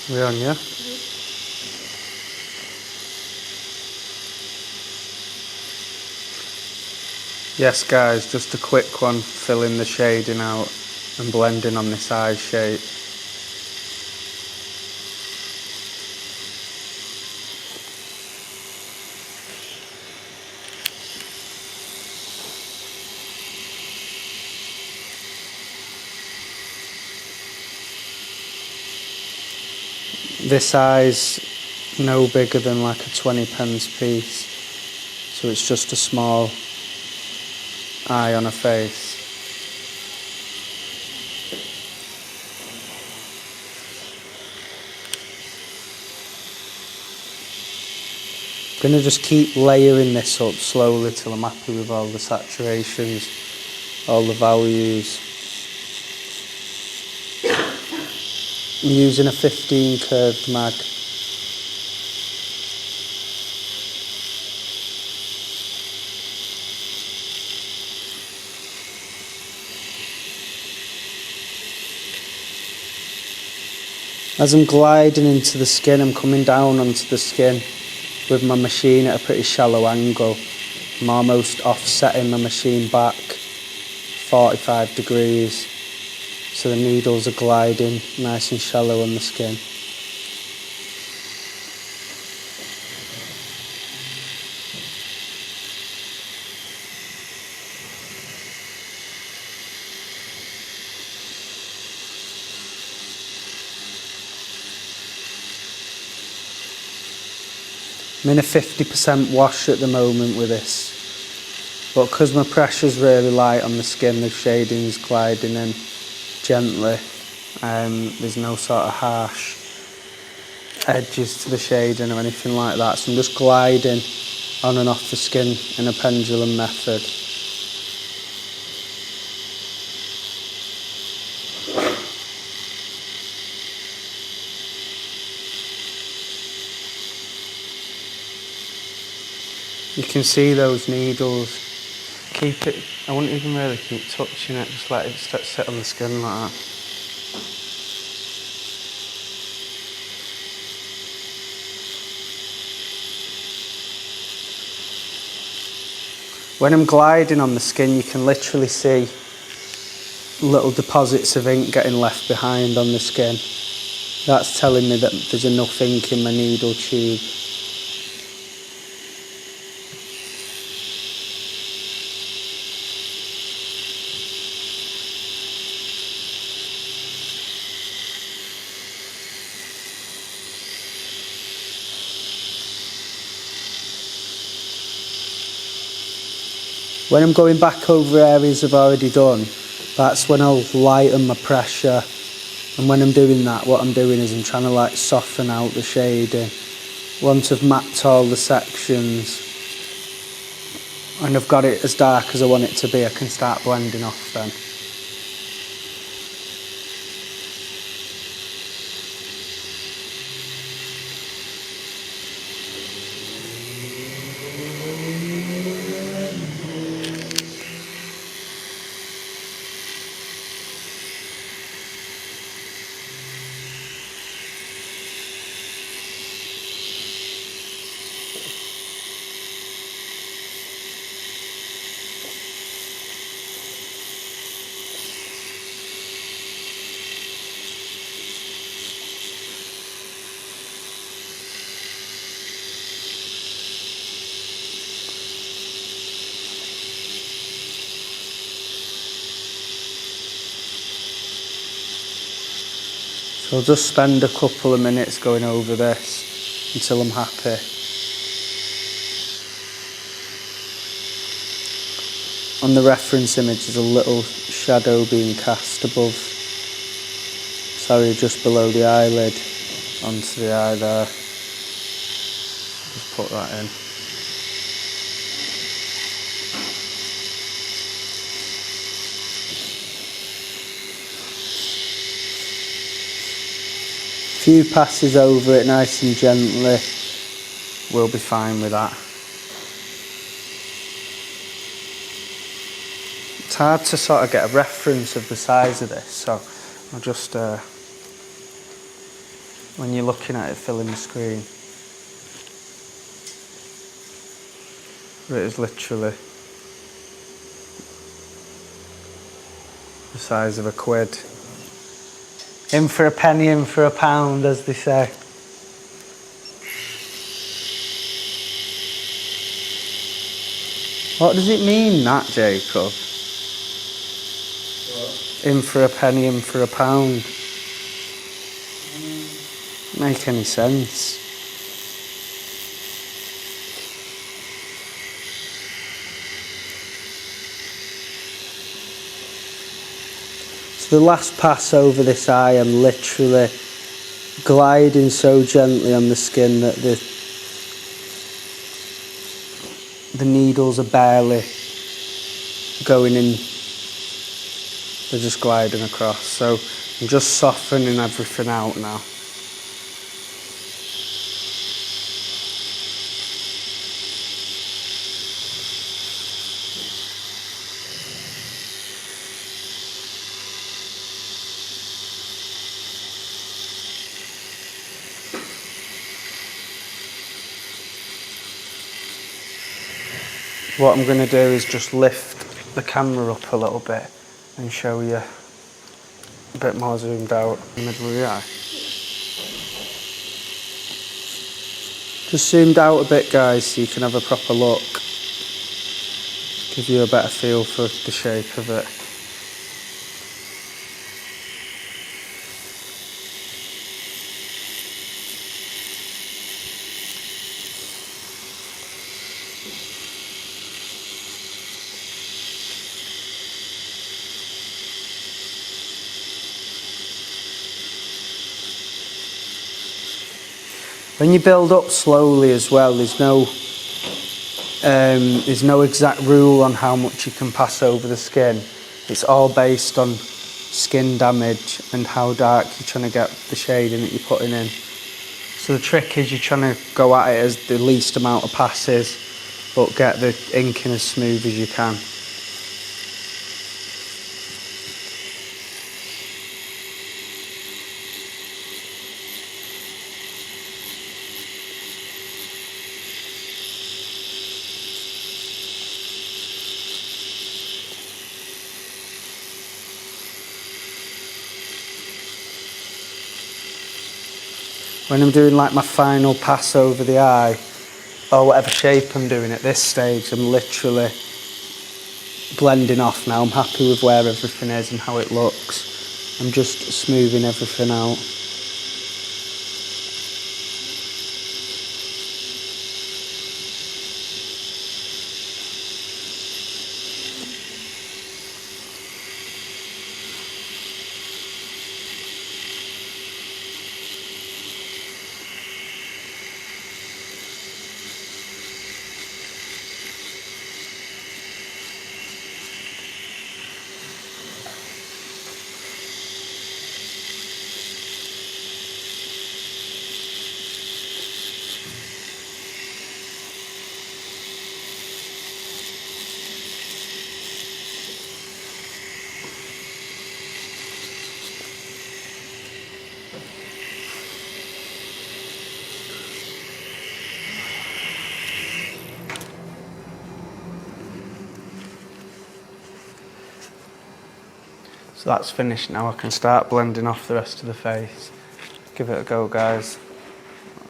We're on, yeah? Yes guys, just a quick one, filling the shading out and blending on this eye shape. This eye's no bigger than like a 20p piece, so it's just a small eye on a face. I'm going to just keep layering this up slowly till I'm happy with all the saturations, all the values. I'm using a 15 curved mag. As I'm gliding into the skin, I'm coming down onto the skin with my machine at a pretty shallow angle. I'm almost offsetting my machine back 45 degrees, so the needles are gliding nice and shallow on the skin. I'm in a 50% wash at the moment with this, but because my pressure's really light on the skin, the shading's gliding in gently. There's no sort of harsh edges to the shading or anything like that, so I'm just gliding on and off the skin in a pendulum method. You can see those needles. Keep it, I wouldn't even really keep touching it, just let it sit on the skin like that. When I'm gliding on the skin, you can literally see little deposits of ink getting left behind on the skin. That's telling me that there's enough ink in my needle tube. When I'm going back over areas I've already done, that's when I'll lighten my pressure. And when I'm doing that, what I'm doing is I'm trying to like soften out the shading. Once I've mapped all the sections and I've got it as dark as I want it to be, I can start blending off then. So I'll just spend a couple of minutes going over this until I'm happy. On the reference image there's a little shadow being cast above, sorry, just below the eyelid, onto the eye there. Just put that in. Few passes over it nice and gently, we'll be fine with that. It's hard to sort of get a reference of the size of this, so I'll just when you're looking at it filling the screen. But it is literally the size of a quid. In for a penny, in for a pound, as they say. What does it mean, that, Jacob? What? In for a penny, in for a pound. Doesn't make any sense. So the last pass over this eye, I'm literally gliding so gently on the skin that the needles are barely going in. They're just gliding across. So I'm just softening everything out now. What I'm going to do is just lift the camera up a little bit and show you a bit more zoomed out in the middle of the eye. Just zoomed out a bit, guys, so you can have a proper look. Give you a better feel for the shape of it. When you build up slowly as well, there's no exact rule on how much you can pass over the skin. It's all based on skin damage and how dark you're trying to get the shading that you're putting in. So the trick is you're trying to go at it as the least amount of passes, but get the inking as smooth as you can. When I'm doing like my final pass over the eye, or whatever shape I'm doing at this stage, I'm literally blending off now. I'm happy with where everything is and how it looks. I'm just smoothing everything out. So that's finished now. I can start blending off the rest of the face. Give it a go, guys.